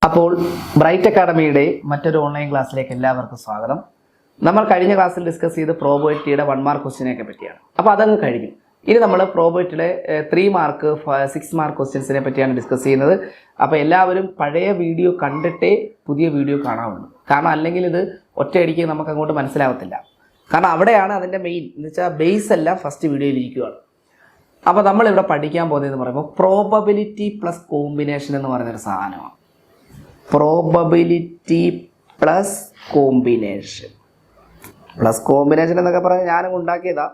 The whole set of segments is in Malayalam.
അപ്പോൾ ബ്രൈറ്റ് അക്കാഡമിയുടെ മറ്റൊരു ഓൺലൈൻ ക്ലാസ്സിലേക്ക് എല്ലാവർക്കും സ്വാഗതം. നമ്മൾ കഴിഞ്ഞ ക്ലാസ്സിൽ ഡിസ്കസ് ചെയ്ത് പ്രോബബിലിറ്റിയുടെ 1 മാർക്ക് ക്വസ്റ്റ്യനൊക്കെ പറ്റിയാണ്. അപ്പോൾ അതങ്ങ് കഴിഞ്ഞു. ഇനി നമ്മൾ പ്രോബബിലിറ്റിയുടെ 3 മാർക്ക് 6 മാർക്ക് ക്വസ്റ്റ്യൻസിനെ പറ്റിയാണ് ഡിസ്കസ് ചെയ്യുന്നത്. അപ്പോൾ എല്ലാവരും പഴയ വീഡിയോ കണ്ടിട്ടേ പുതിയ വീഡിയോ കാണാവുള്ളൂ. കാരണം അല്ലെങ്കിൽ ഇത് ഒറ്റയടിക്ക് നമുക്ക് അങ്ങോട്ട് മനസ്സിലാവത്തില്ല. കാരണം അവിടെയാണ് അതിൻ്റെ മെയിൻ എന്ന് വെച്ചാൽ ബേസ് എല്ലാം ഫസ്റ്റ് വീഡിയോയിൽ ഇരിക്കുകയാണ്. അപ്പോൾ നമ്മളിവിടെ പഠിക്കാൻ പോകുന്നതെന്ന് പറയുമ്പോൾ പ്രോബബിലിറ്റി പ്ലസ് കോമ്പിനേഷൻ എന്ന് പറയുന്നൊരു സാധനമാണ്. പ്രോബബിലിറ്റി പ്ലസ് കോമ്പിനേഷൻ എന്നൊക്കെ പറഞ്ഞാൽ ഞാനും ഉണ്ടാക്കിയതാ.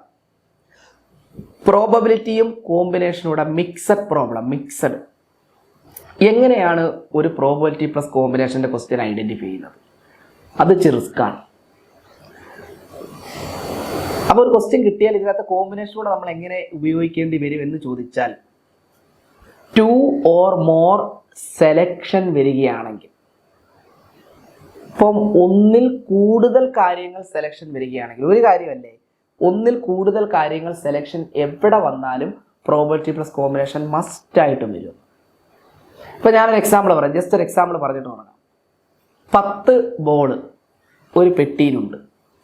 പ്രോബബിലിറ്റിയും കോമ്പിനേഷനൂടെ മിക്സഡ് എങ്ങനെയാണ് ഒരു പ്രോബബിലിറ്റി പ്ലസ് കോമ്പിനേഷൻ്റെ ക്വസ്റ്റ്യൻ ഐഡൻറ്റിഫൈ ചെയ്യുന്നത്? അത് റിസ്ക്കാണ്. അപ്പോൾ ഒരു ക്വസ്റ്റ്യൻ കിട്ടിയാൽ ഇതിനകത്ത് കോമ്പിനേഷനൂടെ നമ്മൾ എങ്ങനെ ഉപയോഗിക്കേണ്ടി വരും എന്ന് ചോദിച്ചാൽ 2 or more സെലക്ഷൻ വരികയാണെങ്കിൽ, ഇപ്പം ഒന്നിൽ കൂടുതൽ കാര്യങ്ങൾ സെലക്ഷൻ വരികയാണെങ്കിൽ, ഒരു കാര്യമല്ലേ, ഒന്നിൽ കൂടുതൽ കാര്യങ്ങൾ സെലക്ഷൻ എവിടെ വന്നാലും പ്രോബബിലിറ്റി പ്ലസ് കോമ്പിനേഷൻ മസ്റ്റായിട്ടും വരും. ഇപ്പം ഞാനൊരു എക്സാമ്പിൾ പറയാം, ജസ്റ്റ് ഒരു എക്സാമ്പിൾ പറഞ്ഞിട്ട് തുടങ്ങാം. 10 ബോൾ ഒരു പെട്ടിയിലുണ്ട്.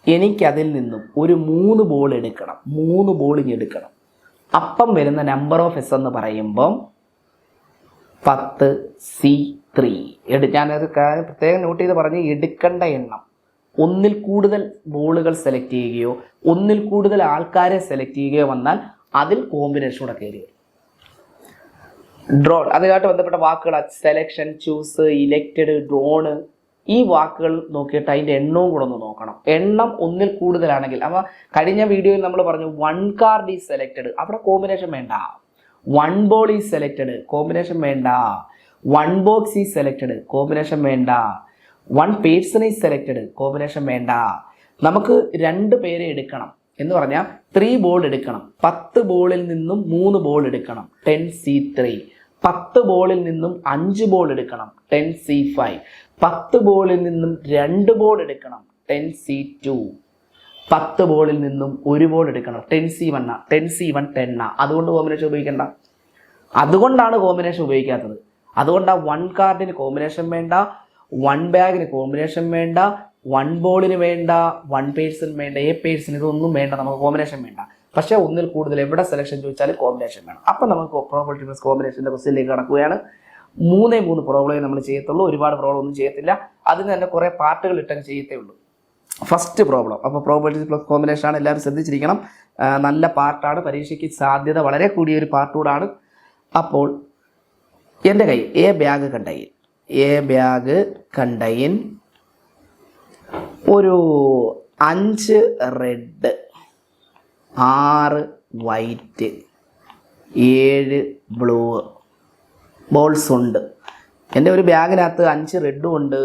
എനിക്കതിൽ നിന്നും ഒരു 3 ബോൾ എടുക്കണം, 3 ബോളിങ് എടുക്കണം. അപ്പം വരുന്ന നമ്പർ ഓഫ് എസ് എന്ന് പറയുമ്പം 10C3. ഞാനത് പ്രത്യേകം നോട്ട് ചെയ്ത് പറഞ്ഞ് എടുക്കേണ്ട എണ്ണം, ഒന്നിൽ കൂടുതൽ ബോളുകൾ സെലക്ട് ചെയ്യുകയോ ഒന്നിൽ കൂടുതൽ ആൾക്കാരെ സെലക്ട് ചെയ്യുകയോ വന്നാൽ അതിൽ കോമ്പിനേഷൻ കൂടെ കയറി വരും. ഡ്രോൺ, അതുമായിട്ട് ബന്ധപ്പെട്ട വാക്കുകൾ സെലക്ഷൻ, ചൂസ്, ഇലക്റ്റഡ്, ഡ്രോണ്, ഈ വാക്കുകൾ നോക്കിയിട്ട് അതിൻ്റെ എണ്ണവും കൂടെ ഒന്ന് നോക്കണം. എണ്ണം ഒന്നിൽ കൂടുതലാണെങ്കിൽ, അപ്പോൾ കഴിഞ്ഞ വീഡിയോയിൽ നമ്മൾ പറഞ്ഞു 1 കാർഡ് ഈസ് സെലക്റ്റഡ്, അവിടെ കോമ്പിനേഷൻ വേണ്ട. 1 ബോൾ ഈസ് സെലക്റ്റഡ്, കോമ്പിനേഷൻ വേണ്ട. 1 ബോക്സ് ഈസ് സെലക്റ്റഡ്, കോമ്പിനേഷൻ വേണ്ട. 1 പേഴ്സൺ ഈസ് സെലക്റ്റഡ്, കോമ്പിനേഷൻ വേണ്ട. നമുക്ക് 2 പേരെ എടുക്കണം എന്ന് പറഞ്ഞാൽ 3 ബോൾ എടുക്കണം. 10 ബോളിൽ നിന്നും 3 ബോൾ എടുക്കണം, 10C3. 10 ബോളിൽ നിന്നും 5 ബോൾ എടുക്കണം, 10C5. 10 ബോളിൽ നിന്നും 2 ബോൾ എടുക്കണം, 10C2. 10 ബോളിൽ നിന്നും 1 ബോൾ എടുക്കണം, 10C1. 10C1 10. അതുകൊണ്ട് കോമ്പിനേഷൻ ഉപയോഗിക്കണ്ട. അതുകൊണ്ടാണ് കോമ്പിനേഷൻ ഉപയോഗിക്കാത്തത്. അതുകൊണ്ടാണ് 1 കാർഡിന് കോമ്പിനേഷൻ വേണ്ട, 1 ബാഗിന് കോമ്പിനേഷൻ വേണ്ട, 1 ബോളിന് വേണ്ട, 1 പേഴ്സൺ വേണ്ട, എ പേഴ്സൺ, ഇതൊന്നും വേണ്ട, നമുക്ക് കോമ്പിനേഷൻ വേണ്ട. പക്ഷേ ഒന്നിൽ കൂടുതൽ എവിടെ സെലക്ഷൻ ചോദിച്ചാലും കോമ്പിനേഷൻ വേണം. അപ്പം നമുക്ക് പ്രോബബിലിറ്റി പ്ലസ് കോമ്പിനേഷൻ്റെ ക്വസ്റ്റ്യനിലേക്ക് കടക്കുകയാണ്. 3 പ്രോബ്ലമേ നമ്മൾ ചെയ്യത്തുള്ളൂ, ഒരുപാട് പ്രോബ്ലം ഒന്നും ചെയ്യത്തില്ല. അതിന് തന്നെ കുറേ പാർട്ടുകൾ ഇട്ടങ്ങ് ചെയ്യത്തേ ഉള്ളൂ. ഫസ്റ്റ് പ്രോബ്ലം, അപ്പോൾ പ്രോബബിലിറ്റി പ്ലസ് കോമ്പിനേഷൻ ആണ്, എല്ലാവരും ശ്രദ്ധിച്ചിരിക്കണം. നല്ല പാർട്ടാണ്, പരീക്ഷയ്ക്ക് സാധ്യത വളരെ കൂടിയൊരു പാർട്ട് കൂടാണ്. അപ്പോൾ എൻ്റെ കയ്യിൽ എ ബാഗ് കണ്ടൈൻ ഒരു 5 റെഡ്, 6 വൈറ്റ്, 7 ബ്ലൂ ബോൾസ് ഉണ്ട്. എൻ്റെ ഒരു ബാഗിനകത്ത് 5 റെഡും ഉണ്ട്,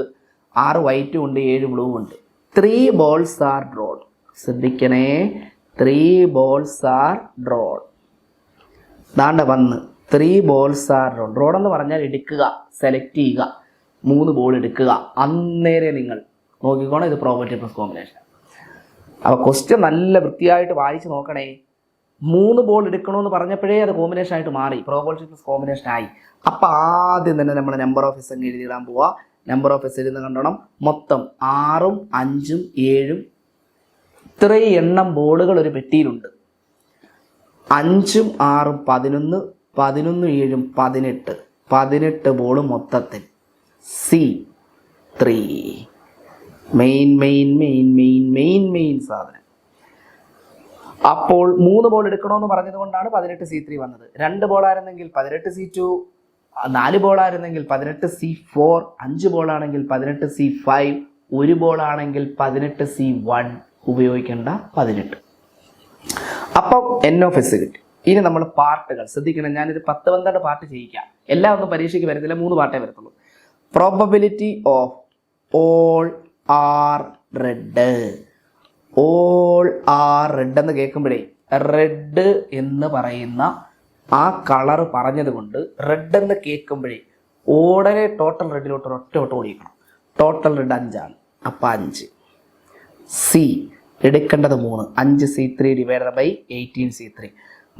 6 വൈറ്റും ഉണ്ട്, 7 ബ്ലൂ ഉണ്ട്. 3 balls are drawn. ശ്രദ്ധിക്കണേ, 3 balls are drawn. ദാണ്ട വന്ന് 3 balls are drawn. ഡ്രോൺ എന്ന് പറഞ്ഞാൽ എടുക്കുക, സെലക്ട് ചെയ്യുക, 3 ബോൾ എടുക്കുക. അന്നേരം നിങ്ങൾ നോക്കിക്കോണം, ഇത് പ്രോബബിലിറ്റി പ്ലസ് കോമ്പിനേഷൻ. അപ്പോൾ ക്വസ്റ്റ്യൻ നല്ല വൃത്തിയായിട്ട് വായിച്ച് നോക്കണേ. 3 ബോൾ എടുക്കണമെന്ന് പറഞ്ഞപ്പോഴേ അത് കോമ്പിനേഷൻ ആയിട്ട് മാറി, പ്രോബബിലിറ്റി പ്ലസ് കോമ്പിനേഷൻ ആയി. അപ്പോൾ ആദ്യം തന്നെ നമ്മൾ നമ്പർ ഓഫ് എസ് അങ്ങ് എഴുതിയിടാൻ പോവുക. നമ്പർ ഓഫ് എസ് എഴുതുന്ന കണ്ടോണം. മൊത്തം 6ഉം 5ഉം 7ഉം ഇത്രയും എണ്ണം ബോളുകൾ ഒരു പെട്ടിയിലുണ്ട്. 5ഉം 6ഉം 11, 11ഉം 7ഉം 18 ബോൾ മൊത്തത്തിൽ. C3 മെയിൻ സാധനം. അപ്പോൾ 3 ബോൾ എടുക്കണമെന്ന് പറഞ്ഞത് കൊണ്ടാണ് 18C3 വന്നത്. 2 ബോളായിരുന്നെങ്കിൽ 18C2, 4 ബോളായിരുന്നെങ്കിൽ 18C4, 5 ബോളാണെങ്കിൽ 18C5, 1 ബോളാണെങ്കിൽ 18C1, ഉപയോഗിക്കേണ്ട 18. അപ്പം N ഓഫ് എസ് കിട്ടി. ഇനി നമ്മൾ പാർട്ടുകൾ ശ്രദ്ധിക്കണം. ഞാനിത് 10-12 പാർട്ട് ചെയ്യിക്കാം. എല്ലാം ഒന്നും പരീക്ഷയ്ക്ക് വരുന്നില്ല, 3 പാർട്ടേ വരത്തുള്ളൂ. Probability of all are red. All are red എന്ന് കേൾക്കുമ്പോഴേ, റെഡ് എന്ന് പറയുന്ന ആ കളർ പറഞ്ഞത് കൊണ്ട് റെഡ് എന്ന് കേൾക്കുമ്പോഴേ ഉടനെ ടോട്ടൽ റെഡിലോട്ട് ഒറ്റ ഓടിക്കണം. ടോട്ടൽ റെഡ് 5ആണ്, അപ്പം 5. സി എടുക്കേണ്ടത് 3, 5C3 ഡിവൈഡഡ് ബൈ 18C3.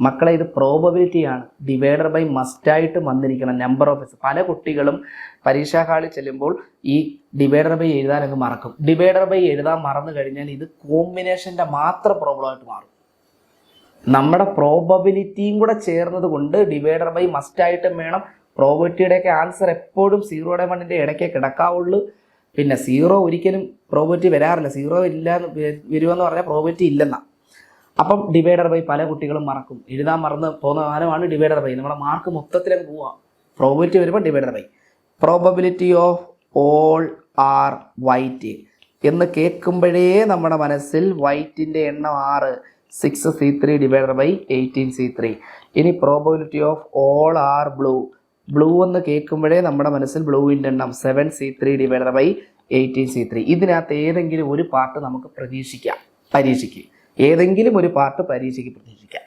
മക്കളെ ഇത് പ്രോബബിലിറ്റിയാണ്. ഡിവൈഡർ ബൈ മസ്റ്റായിട്ട് വന്നിരിക്കണം. Number of S. പല കുട്ടികളും പരീക്ഷാ ഹാളിൽ ചെല്ലുമ്പോൾ ഈ ഡിവൈഡർ ബൈ എഴുതാനൊക്കെ മറക്കും. ഡിവൈഡർ ബൈ എഴുതാൻ മറന്നു കഴിഞ്ഞാൽ ഇത് കോമ്പിനേഷൻ്റെ മാത്രം പ്രോബ്ലമായിട്ട് മാറും. നമ്മുടെ പ്രോബബിലിറ്റിയും കൂടെ ചേർന്നത് കൊണ്ട് ഡിവൈഡർ ബൈ മസ്റ്റായിട്ടും വേണം. പ്രോബബിലിറ്റിയുടെയൊക്കെ ആൻസർ എപ്പോഴും 0 1 ഇടയ്ക്കേ കിടക്കാവുള്ളൂ. പിന്നെ 0 ഒരിക്കലും പ്രോബബിലിറ്റി വരാറില്ല. 0 ഇല്ല വരുമെന്ന് പറഞ്ഞാൽ പ്രോബബിലിറ്റി ഇല്ലെന്നാണ്. അപ്പം ഡിവൈഡർ ബൈ പല കുട്ടികളും മറക്കും. എഴുതാൻ മറന്ന് പോകുന്ന കാലമാണ് ഡിവൈഡർ ബൈ. നമ്മുടെ മാർക്ക് മൊത്തത്തിലേക്ക് പോവാം. പ്രോബബിലിറ്റി വരുമ്പോൾ divider by. Probability of all are white എന്ന് കേൾക്കുമ്പോഴേ നമ്മുടെ മനസ്സിൽ വൈറ്റിൻ്റെ എണ്ണം 6, 6c3 ഡിവൈഡർ ബൈ 18c3. ഇനി probability of all are blue. Blue എന്ന് കേൾക്കുമ്പോഴേ നമ്മുടെ മനസ്സിൽ ബ്ലൂവിൻ്റെ എണ്ണം 7c3 ഡിവൈഡർ ബൈ 18c3. ഇതിനകത്ത് ഏതെങ്കിലും ഒരു പാർട്ട് നമുക്ക് പ്രതീക്ഷിക്കാം പരീക്ഷയ്ക്ക്. ഏതെങ്കിലും ഒരു പാർട്ട് പരീക്ഷയ്ക്ക് പ്രതീക്ഷിക്കാം.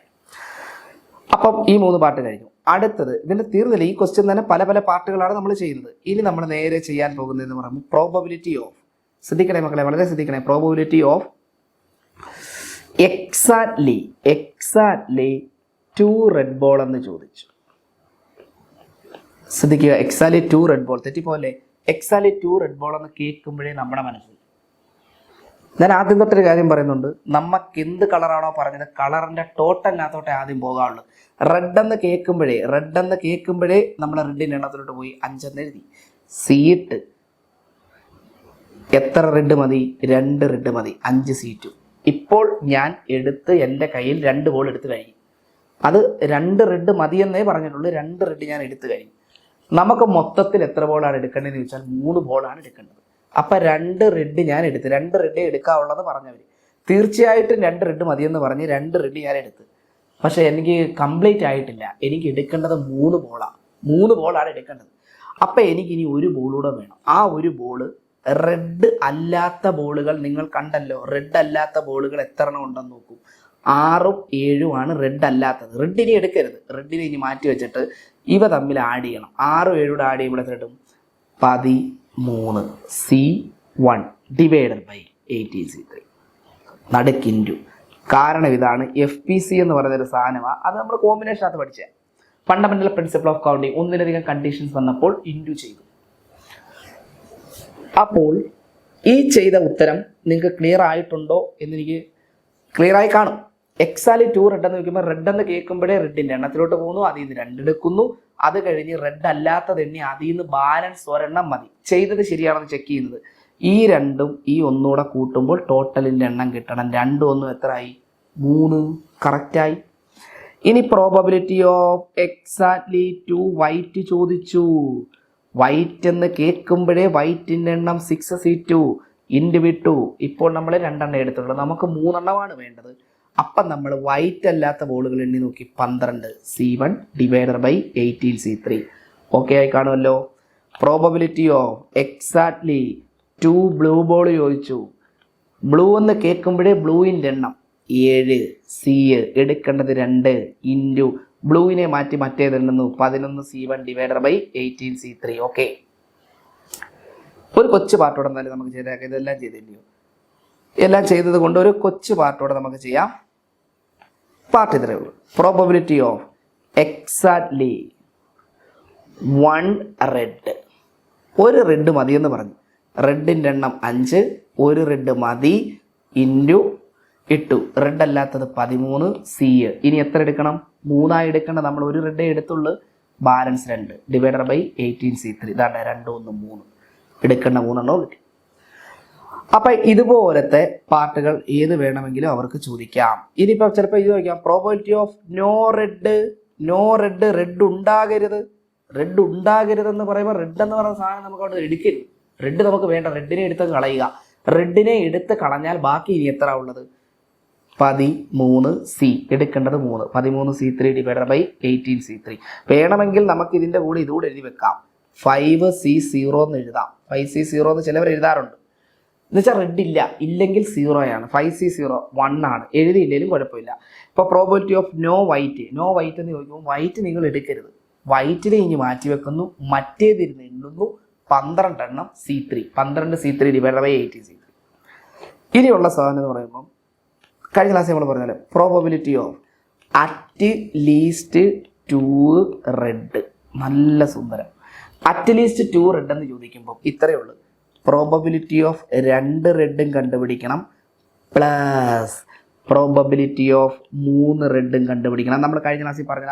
അപ്പം ഈ 3 പാർട്ട് കഴിഞ്ഞു. അടുത്തത് ഇതിൻ്റെ തീർന്നില്ല. ഈ ക്വസ്റ്റ്യൻ തന്നെ പല പല പാർട്ടുകളാണ് നമ്മൾ ചെയ്യുന്നത്. ഇനി നമ്മൾ നേരെ ചെയ്യാൻ പോകുന്നതെന്ന് പറയുമ്പോൾ പ്രോബബിലിറ്റി ഓഫ്, ശ്രദ്ധിക്കണേ മക്കളെ, വളരെ ശ്രദ്ധിക്കണേ. Probability of exactly 2 red ball എന്ന് ചോദിച്ചു. ശ്രദ്ധിക്കുക, എക്സാക്ട്ലി 2 റെഡ് ബോൾ. തെറ്റിപ്പോലെ. എക്സാക്ട്ലി 2 റെഡ് ബോൾ എന്ന് കേൾക്കുമ്പോഴേ നമ്മുടെ മനസ്സിൽ, ഞാൻ ആദ്യം തൊട്ടൊരു കാര്യം പറയുന്നുണ്ട്, നമുക്ക് എന്ത് കളറാണോ പറഞ്ഞത് കളറിൻ്റെ ടോട്ടലിനകത്തോട്ടെ ആദ്യം പോകാറുള്ളൂ. റെഡ് എന്ന് കേൾക്കുമ്പോഴേ നമ്മൾ റെഡിൻ്റെ എണ്ണത്തിലോട്ട് പോയി 5 എന്ന് എഴുതി. സീറ്റ് എത്ര റെഡ് മതി? 2 റെഡ് മതി. 5 സീറ്റും. ഇപ്പോൾ ഞാൻ എടുത്ത് എൻ്റെ കയ്യിൽ 2 ബോൾ എടുത്ത് കഴിഞ്ഞു. അത് 2 റെഡ് മതിയെന്നേ പറഞ്ഞിട്ടുള്ളൂ. 2 റെഡ് ഞാൻ എടുത്തു കഴിഞ്ഞു. നമുക്ക് മൊത്തത്തിൽ എത്ര ബോളാണ് എടുക്കേണ്ടതെന്ന് ചോദിച്ചാൽ 3 ബോളാണ് എടുക്കേണ്ടത്. അപ്പം 2 റെഡ് ഞാൻ എടുത്ത്. 2 റെഡ് എടുക്കാവുള്ളത് പറഞ്ഞവർ. തീർച്ചയായിട്ടും 2 റെഡ് മതിയെന്ന് പറഞ്ഞ് 2 റെഡ് ഞാൻ എടുത്ത്. പക്ഷേ എനിക്ക് കംപ്ലീറ്റ് ആയിട്ടില്ല. എനിക്ക് എടുക്കേണ്ടത് 3 ബോളാണ്. 3 ബോളാണ് എടുക്കേണ്ടത്. അപ്പം എനിക്കിനി 1 ബോളൂടെ വേണം. ആ 1 ബോള് റെഡ് അല്ലാത്ത ബോളുകൾ നിങ്ങൾ കണ്ടല്ലോ. റെഡ് അല്ലാത്ത ബോളുകൾ എത്ര എണ്ണം ഉണ്ടെന്ന് നോക്കൂ. 6ഉം 7ഉമാണ് റെഡ് അല്ലാത്തത്. റെഡിനെ എടുക്കരുത്. റെഡിനെ ഇനി മാറ്റി വെച്ചിട്ട് ഇവ തമ്മിൽ ആഡ് ചെയ്യണം. 6ഉം 7 ആഡ് ചെയ്യുമ്പോൾ എത്ര ഇടും? 13 C1 ഡിവൈഡഡ് ബൈ 18C3 നടുക്കിൻറ്റു. കാരണം ഇതാണ് FPC എന്ന് പറയുന്നൊരു സാധനമാണ്. അത് നമ്മൾ കോമ്പിനേഷനകത്ത് പഠിച്ച ഫണ്ടമെന്റൽ പ്രിൻസിപ്പിൾ ഓഫ് കൗണ്ടിങ്. ഒന്നിലധികം കണ്ടീഷൻസ് വന്നപ്പോൾ ഇൻറ്റു ചെയ്തു. അപ്പോൾ ഈ ചെയ്ത ഉത്തരം നിങ്ങൾക്ക് ക്ലിയർ ആയിട്ടുണ്ടോ എന്നെനിക്ക് ക്ലിയർ ആയി കാണും. എക്സാലി 2 റെഡ് എന്ന് വയ്ക്കുമ്പോൾ റെഡ് എന്ന് കേൾക്കുമ്പോഴേ റെഡിൻ്റെ എണ്ണത്തിലോട്ട് പോകുന്നു. അതിൽ നിന്ന് 2 എടുക്കുന്നു. അത് കഴിഞ്ഞ് റെഡ് അല്ലാത്തത് എണ്ണി അതിൽ നിന്ന് ബാലൻസ് ഒരെണ്ണം മതി. ചെയ്തത് ശരിയാണെന്ന് ചെക്ക് ചെയ്യുന്നത്. ഈ 2ഉം ഈ 1 കൂട്ടുമ്പോൾ ടോട്ടലിൻ്റെ എണ്ണം കിട്ടണം. 2 1 എത്രയായി? 3. കറക്റ്റായി. ഇനി പ്രോബബിലിറ്റി ഓഫ് എക്സാക്ട്ലി 2 വൈറ്റ് ചോദിച്ചു. വൈറ്റ് എന്ന് കേൾക്കുമ്പോഴേ വൈറ്റിൻ്റെ എണ്ണം 6c2 ഇൻറ്റു വിട്ടു. ഇപ്പോൾ നമ്മൾ 2 എണ്ണം എടുത്തുള്ളൂ. നമുക്ക് 3 എണ്ണമാണ് വേണ്ടത്. അപ്പം നമ്മൾ വൈറ്റ് അല്ലാത്ത ബോളുകൾ എണ്ണി നോക്കി. 12 C1 divider by 18C3. Okay ആയി കാണുമല്ലോ. Probability of exactly 2 blue ball ചോദിച്ചു. ബ്ലൂ എന്ന് കേൾക്കുമ്പോഴേ ബ്ലൂവിൻ്റെ എണ്ണം 7 C എടുക്കേണ്ടത് 2 ഇൻറ്റു ബ്ലൂവിനെ മാറ്റി മറ്റേതെണ്ണുന്നു. 11 C1 divider by 18C3. Okay, ഒരു കൊച്ചു പാർട്ടോടെ എന്നാലും നമുക്ക് ചെയ്തേക്കാം. ഇതെല്ലാം ചെയ്തില്ലയോ? എല്ലാം ചെയ്തത് കൊണ്ട് ഒരു കൊച്ചു പാർട്ടോടെ നമുക്ക് ചെയ്യാം. പാർട്ട് ഇത്രയേ ഉള്ളൂ. Probability of exactly 1 red. 1 red മതിയെന്ന് പറഞ്ഞു. റെഡിൻ്റെ എണ്ണം 5, 1 റെഡ് മതി ഇൻറ്റു ഇട്ടു. റെഡ് അല്ലാത്തത് 13 C. ഇനി എത്ര എടുക്കണം? 3 എടുക്കണം. നമ്മൾ 1 റെഡേ എടുത്തുള്ളൂ. Balance 2 divided by 18C3. ഇതാണ് 2 1 3 എടുക്കേണ്ട 3 എണ്ണവും കിട്ടി. അപ്പം ഇതുപോലത്തെ പാർട്ടുകൾ ഏത് വേണമെങ്കിലും അവർക്ക് ചോദിക്കാം. ഇനിയിപ്പോൾ ചിലപ്പോൾ ഇത് ചോദിക്കാം, probability of no red. Red ഉണ്ടാകരുതെന്ന് പറയുമ്പോൾ റെഡ് എന്ന് പറയുന്ന സാധനം നമുക്ക് അവിടെ എടുക്കരുത്. റെഡ് നമുക്ക് വേണ്ട. റെഡിനെ എടുത്ത് കളയുക. റെഡിനെ എടുത്ത് കളഞ്ഞാൽ ബാക്കി ഇനി എത്ര ഉള്ളത്? 13 C എടുക്കേണ്ടത് 3. 13 C3 ഡിവൈഡർ ബൈ 18C3. വേണമെങ്കിൽ നമുക്ക് ഇതിൻ്റെ കൂടെ ഇതുകൂടെ എഴുതി വെക്കാം. 5C0 എന്ന് എഴുതാം. 5C0 എന്ന് ചിലവർ എഴുതാറുണ്ട്. എന്നുവെച്ചാൽ റെഡ് ഇല്ലെങ്കിൽ 0 ആണ്. 5C0 1 ആണ്. എഴുതിയില്ലെങ്കിലും കുഴപ്പമില്ല. ഇപ്പോൾ പ്രോബബിലിറ്റി ഓഫ് നോ വൈറ്റ് എന്ന് ചോദിക്കുമ്പോൾ വൈറ്റ് നിങ്ങൾ എടുക്കരുത്. വൈറ്റിനെ ഇനി മാറ്റി വെക്കുന്നു. മറ്റേതിരുന്ന് എണ്ണുന്നു. 12 എണ്ണം C3. 12 C3 divider by 18C3. ഇനിയുള്ള സാധനം എന്ന് പറയുമ്പം കഴിഞ്ഞ ക്ലാസ്സിൽ നമ്മൾ പറഞ്ഞാൽ probability of at least 2 red. നല്ല സുന്ദരം. അറ്റ് ലീസ്റ്റ് 2 റെഡ് എന്ന് ചോദിക്കുമ്പോൾ ഇത്രയേ ഉള്ളൂ. പ്രോബബിലിറ്റി ഓഫ് 2 റെഡും കണ്ടുപിടിക്കണം, പ്ലസ് പ്രോബബിലിറ്റി ഓഫ് 3 റെഡും കണ്ടുപിടിക്കണം. നമ്മൾ കഴിഞ്ഞ ക്ലാസ്സിൽ പറഞ്ഞ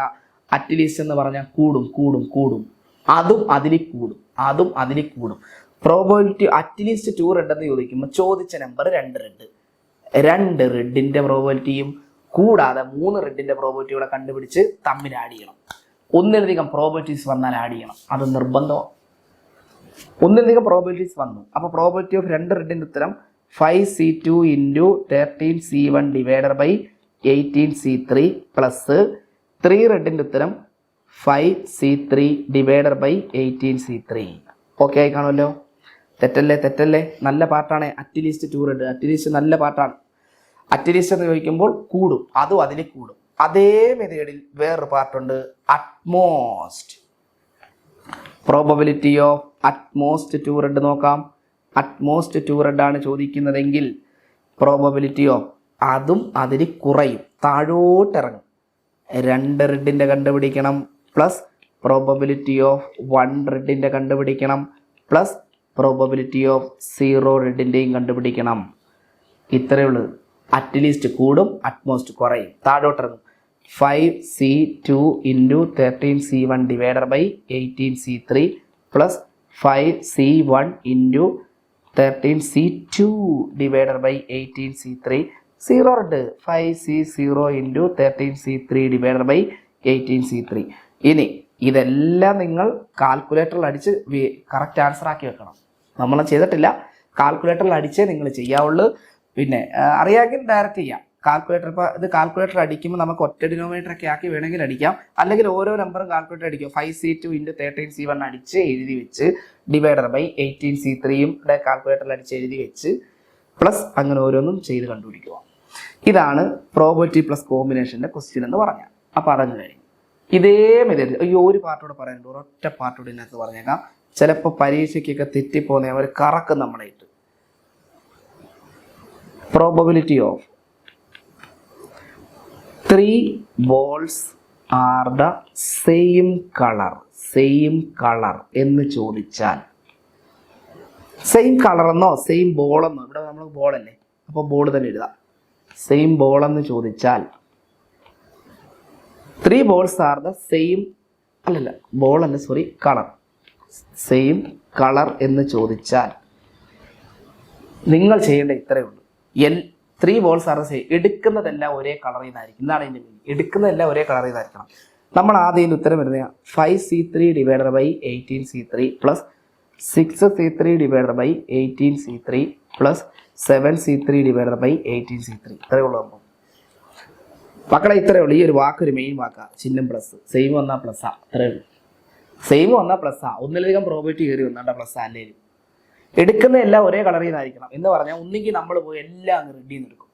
അറ്റ് ലീസ്റ്റ് എന്ന് പറഞ്ഞാൽ കൂടും, അതും അതിൽ കൂടും. പ്രോബബിലിറ്റി അറ്റ് ലീസ്റ്റ് 2 റെഡ് എന്ന് ചോദിക്കുമ്പോൾ ചോദിച്ച നമ്പർ 2 റെഡ്, 2 റെഡിൻ്റെ പ്രോബബിലിറ്റിയും കൂടാതെ 3 റെഡിൻ്റെ പ്രോബബിലിറ്റി കൂടെ കണ്ടുപിടിച്ച് തമ്മിൽ ആഡ് ചെയ്യണം. ഒന്നിലധികം പ്രോബബിലിറ്റീസ് വന്നാൽ ആഡ് ചെയ്യണം, അത് നിർബന്ധമാണ്. ഒന്നിലധികം പ്രോബബിലിറ്റീസ് വന്നു, അപ്പോൾ പ്രോബബിലിറ്റി ഓഫ് 2 റെഡിൻ്റെ ഉത്തരം 5C2 into 13C1 divided by 18C3 plus 3 റെഡിൻ്റെ ഉത്തരം 5C3 divided by 18C3. Okay ആയി കാണുമല്ലോ? തെറ്റല്ലേ? നല്ല പാട്ടാണ് at least 2 red. At least നല്ല പാട്ടാണ്. അറ്റ് ലീസ്റ്റ് എന്ന് ചോദിക്കുമ്പോൾ കൂടും, അതും അതിൽ കൂടും. അതേ മെത്തേഡിൽ വേറൊരു പാർട്ടുണ്ട്, at most. Probability of at most 2 red നോക്കാം. അറ്റ്മോസ്റ്റ് 2 റെഡ് ആണ് ചോദിക്കുന്നതെങ്കിൽ പ്രോബബിലിറ്റി ഓഫ് അതും അതിൽ കുറയും, താഴോട്ടിറങ്ങും. 2 റെഡിൻ്റെ കണ്ടുപിടിക്കണം, പ്ലസ് പ്രോബബിലിറ്റി ഓഫ് 1 റെഡിൻ്റെ കണ്ടുപിടിക്കണം, പ്ലസ് പ്രോബബിലിറ്റി ഓഫ് 0 റെഡിൻ്റെയും കണ്ടുപിടിക്കണം. ഇത്രയേ ഉള്ളൂ. അറ്റ് ലീസ്റ്റ് കൂടും, അറ്റ്മോസ്റ്റ് കുറയും, താഴോട്ടിറങ്ങും. 5C2 into 13C1 divided by 18C3 plus 5C1 into 13C2 divided by 18C3. 0 red 5C0 into 13C3 divided by 18C3. ഇനി ഇതെല്ലാം നിങ്ങൾ കാൽക്കുലേറ്ററിൽ അടിച്ച് കറക്റ്റ് ആൻസർ ആക്കി വെക്കണം. നമ്മൾ ചെയ്തിട്ടില്ല, കാൽക്കുലേറ്ററിൽ അടിച്ചേ നിങ്ങൾ ചെയ്യാവുള്ളൂ. പിന്നെ അറിയാമെങ്കിൽ ഡയറക്റ്റ് ചെയ്യാം. കാൽക്കുലേറ്റർ ഇപ്പോൾ ഇത് കാൽക്കുലേറ്റർ അടിക്കുമ്പോൾ നമുക്ക് ഒറ്റ ഡിനോമിനേറ്റർ ഒക്കെ ആക്കി വേണമെങ്കിൽ അടിക്കാം, അല്ലെങ്കിൽ ഓരോ നമ്പറും കാൽക്കുലേറ്റർ അടിക്കും. 5C2 ഇൻറ്റു 13C1 അടിച്ച് എഴുതി വെച്ച് ഡിവൈഡർ ബൈ 18C3യും കാൽക്കുലേറ്ററിൽ അടിച്ച് എഴുതി വെച്ച് പ്ലസ് അങ്ങനെ ഓരോന്നും ചെയ്ത് കണ്ടുപിടിക്കുക. ഇതാണ് പ്രോബബിലിറ്റി പ്ലസ് കോമ്പിനേഷൻ്റെ ക്വസ്റ്റ്യൻ എന്ന് പറഞ്ഞാൽ. അപ്പോൾ അതങ്ങ് കഴിഞ്ഞു. ഇതേ മെത്തേഡ് ഒരു പാർട്ടോടെ പറയാനുണ്ട്, ഒരൊറ്റ പാർട്ടോടെ ഇതിനകത്ത് പറഞ്ഞേക്കാം. ചിലപ്പോൾ പരീക്ഷയ്ക്കൊക്കെ തെറ്റിപ്പോകുന്ന അവർ കറക്കും നമ്മളെ ഇട്ട്. Probability of 3 balls are the same color എന്ന് ചോദിച്ചാൽ, സെയിം കളർ എന്നോ സെയിം ബോൾ എന്നോ, ഇവിടെ നമ്മൾ ബോളല്ലേ, അപ്പോൾ ബോൾ തന്നെ എഴുതാം. സെയിം ബോൾ എന്ന് ചോദിച്ചാൽ 3 balls are the same colour, same colour എന്ന് ചോദിച്ചാൽ നിങ്ങൾ ചെയ്യേണ്ട ഇത്രയേ ഉള്ളൂ. 3 balls are the same. എടുക്കുന്നതെല്ലാം ഒരേ കളറിൽ നിന്നായിരിക്കും. ഇതാണ് ഇതിൻ്റെ മീനിങ്. എടുക്കുന്നതെല്ലാം ഒരേ കളറിൽ നിന്നായിരിക്കണം. നമ്മൾ ആദ്യം ഉത്തരം വരുന്നത് 5C3 divided by 18C3 plus 6C3 divided by 18C3 plus 7C3 divided by 18C3. ഇത്രയേ ഉള്ളൂ. മക്കളെ ഇത്രയേ ഉള്ളൂ. ഈ ഒരു വാക്കൊരു മെയിൻ വാക്കാണ്, ചിഹ്നം പ്ലസ്. സെയിം വന്നാൽ പ്ലസ്സാ, ഇത്രയേ ഉള്ളൂ. സെയിം വന്നാൽ പ്ലസ്സാ, ഒന്നിലധികം പ്രോബബിലിറ്റി കയറി വന്നാണ്ട പ്ലസ് അല്ലേലും. എടുക്കുന്ന എല്ലാം ഒരേ കളറിൽ നിന്നായിരിക്കണം എന്ന് പറഞ്ഞാൽ ഒന്നുകിൽ നമ്മൾ പോയി എല്ലാം അങ്ങ് റെഡിൽ നിന്ന് എടുക്കും,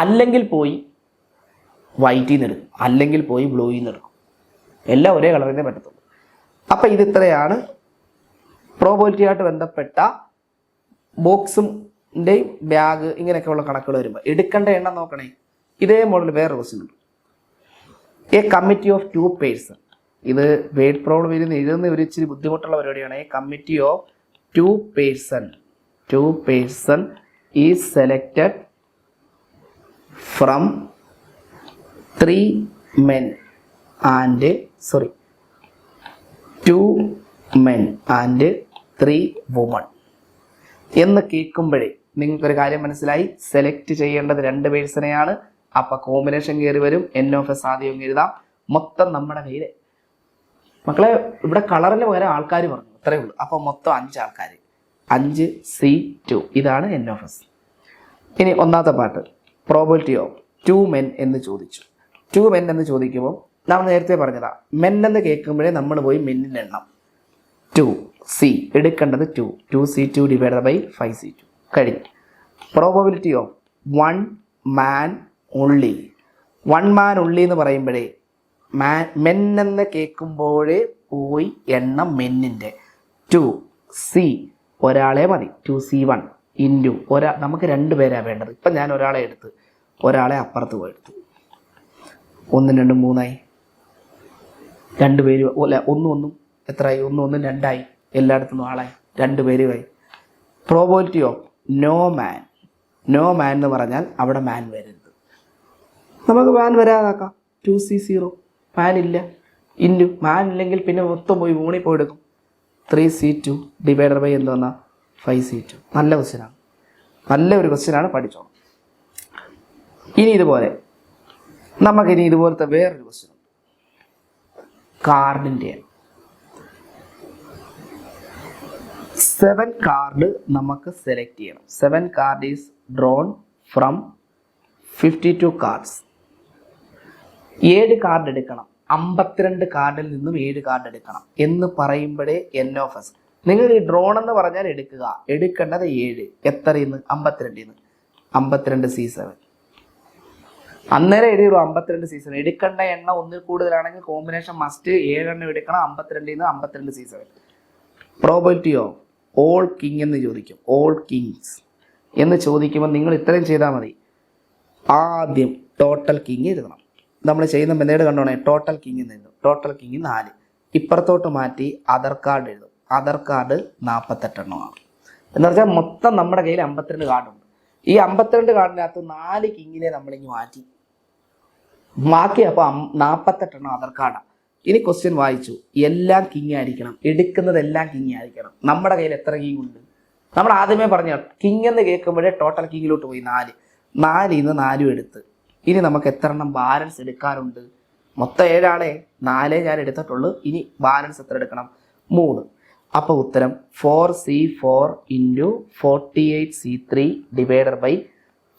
അല്ലെങ്കിൽ പോയി വൈറ്റിൽ നിന്ന് എടുക്കും, അല്ലെങ്കിൽ പോയി ബ്ലൂയിൽ നിന്ന് എടുക്കും. എല്ലാം ഒരേ കളറിൽ നിന്നേ പറ്റത്തുള്ളൂ. അപ്പം ഇതിത്രയാണ് പ്രോബബിലിറ്റി ആയിട്ട് ബന്ധപ്പെട്ട ബോക്സിൻ്റെയും ബാഗ് ഇങ്ങനെയൊക്കെയുള്ള കണക്കുകൾ വരുമ്പോൾ എടുക്കേണ്ട എണ്ണം നോക്കണേ. ഇതേ മോഡൽ വേറെ ക്വസ്റ്റ്യൻ ഉണ്ട്. A committee of 2 person. ഇത് വേർഡ് പ്രോബ്ലം എഴുതുന്ന ഒരു ഇച്ചിരി ബുദ്ധിമുട്ടുള്ള പരിപാടിയാണ്. A committee of 2 person is selected from 2 men and 3 women എന്ന് കേൾക്കുമ്പോഴേ നിങ്ങൾക്കൊരു കാര്യം മനസ്സിലായി. സെലക്ട് ചെയ്യേണ്ടത് 2 പേഴ്സണെയാണ്. അപ്പം കോമ്പിനേഷൻ കയറി വരും. NS ആദ്യം എഴുതാം. മൊത്തം നമ്മുടെ കയ്യിൽ മക്കളെ ഇവിടെ കളറിന് പകരം ആൾക്കാർ പറഞ്ഞു, അത്രയേ ഉള്ളൂ. അപ്പോൾ മൊത്തം 5 ആൾക്കാർ, 5C2. ഇതാണ് NS. ഇനി ഒന്നാമത്തെ പാട്ട് പ്രോബബിലിറ്റി ഓഫ് 2 men എന്ന് ചോദിച്ചു. 2 men എന്ന് ചോദിക്കുമ്പോൾ നമ്മൾ നേരത്തെ പറഞ്ഞതാ, മെൻ എന്ന് കേൾക്കുമ്പോഴേ നമ്മൾ പോയി മെന്നിൻ്റെ എണ്ണം 2C എടുക്കേണ്ടത് 2C2 ഡിവൈഡഡ് ബൈ 5C2 കഴിഞ്ഞു. Probability of 1 man only. 1 man only എന്ന് പറയുമ്പോഴേ മെൻ എന്ന് കേൾക്കുമ്പോഴേ പോയി എണ്ണം മെന്നിൻ്റെ 2C ഒരാളെ മതി. 2C1 ഇൻറ്റു നമുക്ക് 2 പേരാണ് വേണ്ടത്. ഇപ്പം ഞാൻ ഒരാളെ എടുത്ത് ഒരാളെ അപ്പുറത്ത് പോയി എടുത്തു. 1 2 3ആയി. 2 പേര് അല്ല 1 1 എത്രയായി? 1 1 2ആയി. എല്ലായിടത്തും ആളായി. 2 പേരുമായി. Probability of no man. No man എന്ന് പറഞ്ഞാൽ അവിടെ മാൻ വരരുത്. നമുക്ക് മാൻ വരാതാക്കാം. 2C0 മാൻ ഇല്ല. ഇൻറ്റു മാൻ ഇല്ലെങ്കിൽ പിന്നെ മൊത്തം പോയി ഊണി പോയി എടുക്കും. 3C2 ഡിവൈഡർ ബൈ എന്ത് വന്നാൽ 5C2. നല്ല ക്വസ്റ്റ്യനാണ്. നല്ലൊരു ക്വസ്റ്റ്യനാണ്, പഠിച്ചോളാം. ഇനി ഇതുപോലത്തെ വേറൊരു ക്വസ്റ്റ്യൻ കാർഡിൻ്റെ 7 കാർഡ് നമുക്ക് സെലക്ട് ചെയ്യണം. 7 card is drawn from 52 cards. 7 card എടുക്കണം. 52 കാർഡിൽ നിന്നും 7 കാർഡ് എടുക്കണം എന്ന് പറയുമ്പോഴേ N(s). നിങ്ങൾ ഈ ഡ്രോൺ എന്ന് പറഞ്ഞാൽ എടുക്കേണ്ടത് 7. എത്രയിന്ന്? 52. 52C7. അന്നേരം എഴുതിയുള്ളൂ 52C7. എടുക്കേണ്ട എണ്ണം ഒന്നിൽ കൂടുതലാണെങ്കിൽ കോമ്പിനേഷൻ മസ്റ്റ് 7 എണ്ണം എടുക്കണം. 52 52C7. Probability of all king എന്ന് ചോദിക്കും. ഓൾ കിങ്സ് എന്ന് ചോദിക്കുമ്പോൾ നിങ്ങൾ ഇത്രയും ചെയ്താൽ മതി. ആദ്യം ടോട്ടൽ കിങ് എഴുതണം. നമ്മൾ ചെയ്യുന്ന മെത്തേഡ് കണ്ടോണേ. ടോട്ടൽ കിങ് എന്ന് എഴുതും. Total king 4. ഇപ്പുറത്തോട്ട് മാറ്റി അതർ കാർഡ് എഴുതും. അതർ കാർഡ് 48 എണ്ണമാണ്. എന്ന് പറഞ്ഞാൽ മൊത്തം നമ്മുടെ കയ്യിൽ 52 കാർഡുണ്ട്. ഈ 52 കാർഡിനകത്ത് 4 കിങ്ങിനെ നമ്മളിങ്ങ് മാറ്റി. ബാക്കി അപ്പോൾ 48 എണ്ണം അതർ കാർഡാണ്. ഇനി ക്വസ്റ്റ്യൻ വായിച്ചു. എല്ലാം കിങ് ആയിരിക്കണം. എടുക്കുന്നത് എല്ലാം കിങ് ആയിരിക്കണം. നമ്മുടെ കയ്യിൽ എത്ര കിങ് ഉണ്ട്? നമ്മൾ ആദ്യമേ പറഞ്ഞു കിങ് എന്ന് കേൾക്കുമ്പോഴേ ടോട്ടൽ കിങ്ങിലോട്ട് പോയി. 4. 4 4 എടുത്ത് ഇനി നമുക്ക് എത്ര എണ്ണം ബാലൻസ് എടുക്കാറുണ്ട്? മൊത്തം 7 4 ഞാൻ എടുത്തിട്ടുള്ളൂ. ഇനി ബാലൻസ് എത്ര എടുക്കണം? 3. അപ്പോൾ ഉത്തരം 4C4 into 48C3 divider by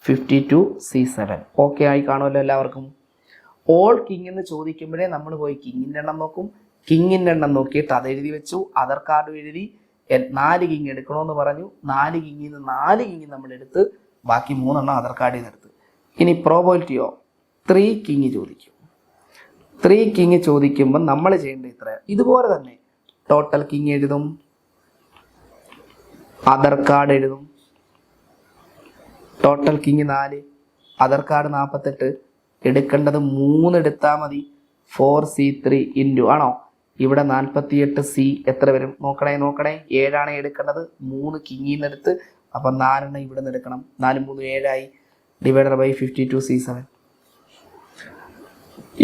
52C7. Okay ആയി കാണുമല്ലോ എല്ലാവർക്കും. ഓൾ കിങ് എന്ന് ചോദിക്കുമ്പോഴേ നമ്മൾ പോയി കിങ്ങിൻ്റെ എണ്ണം നോക്കും. കിങ്ങിൻ്റെ എണ്ണം നോക്കിയിട്ട് അത് എഴുതി വെച്ചു. അതർ കാർഡ് എഴുതി 4 കിങ് എടുക്കണമെന്ന് പറഞ്ഞു. 4 കിങ്ങിൽ നിന്ന് 4 കിങ് നമ്മൾ എടുത്ത് ബാക്കി 3 എണ്ണം അതർ കാർഡിൽ നിന്ന് എടുത്ത്. ഇനി പ്രോബിലിറ്റിയോ 3 കിങ് ചോദിക്കും. 3 കിങ് ചോദിക്കുമ്പോൾ നമ്മൾ ചെയ്യേണ്ടത് ഇത്ര. ഇതുപോലെ തന്നെ ടോട്ടൽ കിങ് എഴുതും. അതർ കാർഡ് എഴുതും. Total king 4, other card 48. എടുക്കേണ്ടത് 3 എടുത്താൽ മതി. 4C3 ഇൻറ്റു ആണോ ഇവിടെ 48C എത്ര വരും? നോക്കണേ 7 എടുക്കേണ്ടത്. 3 കിങ്ങിൽ നിന്ന് എടുത്ത് അപ്പം 4 എണ്ണം ഇവിടെ നിന്ന് എടുക്കണം. 4 3 7ആയി. Divider by 52C7.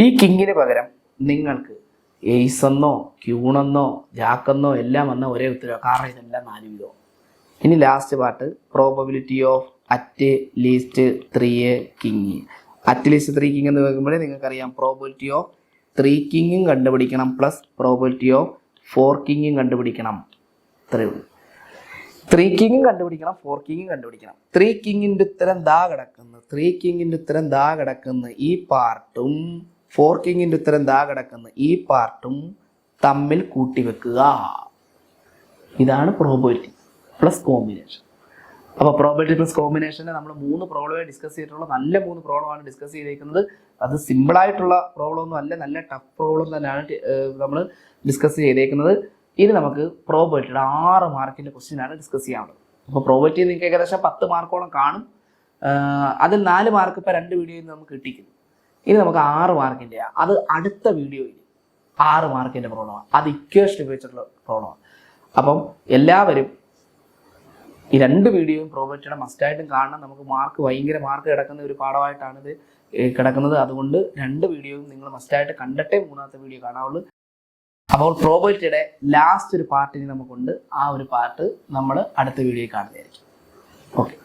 ഈ കിങ്ങിന് പകരം നിങ്ങൾക്ക് എയ്സെന്നോ ക്യൂണെന്നോ ജാക്കെന്നോ എല്ലാം വന്ന ഒരേ ഉത്തരവ്. കാരണം ഇതെല്ലാം 4 വീതം. ഇനി last part probability of at least 3 king. At least 3 king എന്ന് കേൾക്കുമ്പോഴേ നിങ്ങൾക്കറിയാം പ്രോബിലിറ്റി ഓഫ് 3 കിങ്ങും കണ്ടുപിടിക്കണം പ്ലസ് പ്രോബിലിറ്റി ഓഫ് 4 കിങ്ങും കണ്ടുപിടിക്കണം. ഇത്രയേ ഉള്ളൂ. 3 കിങ്ങും കണ്ടുപിടിക്കണം, 4 കിങ്ങും കണ്ടുപിടിക്കണം. 3 കിങ്ങിൻ്റെ ഉത്തരം ദാ കിടക്കുന്നു. 3 കിങ്ങിൻ്റെ ഉത്തരം ദാ കിടക്കുന്നു ഈ പാർട്ടും 4 കിങ്ങിൻ്റെ ഉത്തരം ദാ കിടക്കുന്നു ഈ പാർട്ടും തമ്മിൽ കൂട്ടിവെക്കുക. ഇതാണ് പ്രോബിലിറ്റി പ്ലസ് കോമ്പിനേഷൻ. അപ്പോൾ പ്രോബിലിറ്റി പ്ലസ് കോമ്പിനേഷനെ നമ്മൾ 3 പ്രോബ്ലമേ ഡിസ്കസ് ചെയ്തിട്ടുള്ള നല്ല 3 പ്രോബ്ലമാണ് ഡിസ്കസ് ചെയ്തേക്കുന്നത്. അത് സിമ്പിളായിട്ടുള്ള പ്രോബ്ലം ഒന്നും അല്ല, നല്ല ടഫ് പ്രോബ്ലം തന്നെയാണ് നമ്മൾ ഡിസ്കസ് ചെയ്തേക്കുന്നത്. ഇനി നമുക്ക് പ്രോബിലിറ്റിയുടെ 6 മാർക്കിൻ്റെ ക്വസ്റ്റ്യനാണ് ഡിസ്കസ് ചെയ്യാനുള്ളത്. അപ്പോൾ പ്രോബിലിറ്റി നിങ്ങൾക്ക് ഏകദേശം 10 മാർക്കോളം കാണും. അതിൽ 4 മാർക്ക് ഇപ്പോൾ 2 വീഡിയോയിൽ നിന്ന് നമുക്ക് കിട്ടിക്കുന്നു. ഇനി നമുക്ക് 6 മാർക്കിൻ്റെ അത് അടുത്ത വീഡിയോയിൽ 6 മാർക്കിൻ്റെ പ്രോബ്ലമാണ്. അത് ഇക്വേഷൻ ഉപയോഗിച്ചിട്ടുള്ള പ്രോബ്ലമാണ്. അപ്പം എല്ലാവരും ഈ 2 വീഡിയോയും പ്രോബിലിറ്റിയുടെ മസ്റ്റായിട്ടും കാണണം. നമുക്ക് ഭയങ്കര മാർക്ക് കിടക്കുന്ന ഒരു പാഠമായിട്ടാണ് ഇത് കിടക്കുന്നത്. അതുകൊണ്ട് 2 വീഡിയോയും നിങ്ങൾ മസ്റ്റായിട്ട് കണ്ടിട്ടേ 3ാമത്തെ വീഡിയോ കാണാവുള്ളൂ. അപ്പോൾ പ്രോബിലിറ്റിയുടെ ലാസ്റ്റ് ഒരു പാർട്ട് ഇനി നമുക്കുണ്ട്. ആ ഒരു പാർട്ട് നമ്മൾ അടുത്ത വീഡിയോയിൽ കാണുന്നതായിരിക്കും. ഓക്കെ.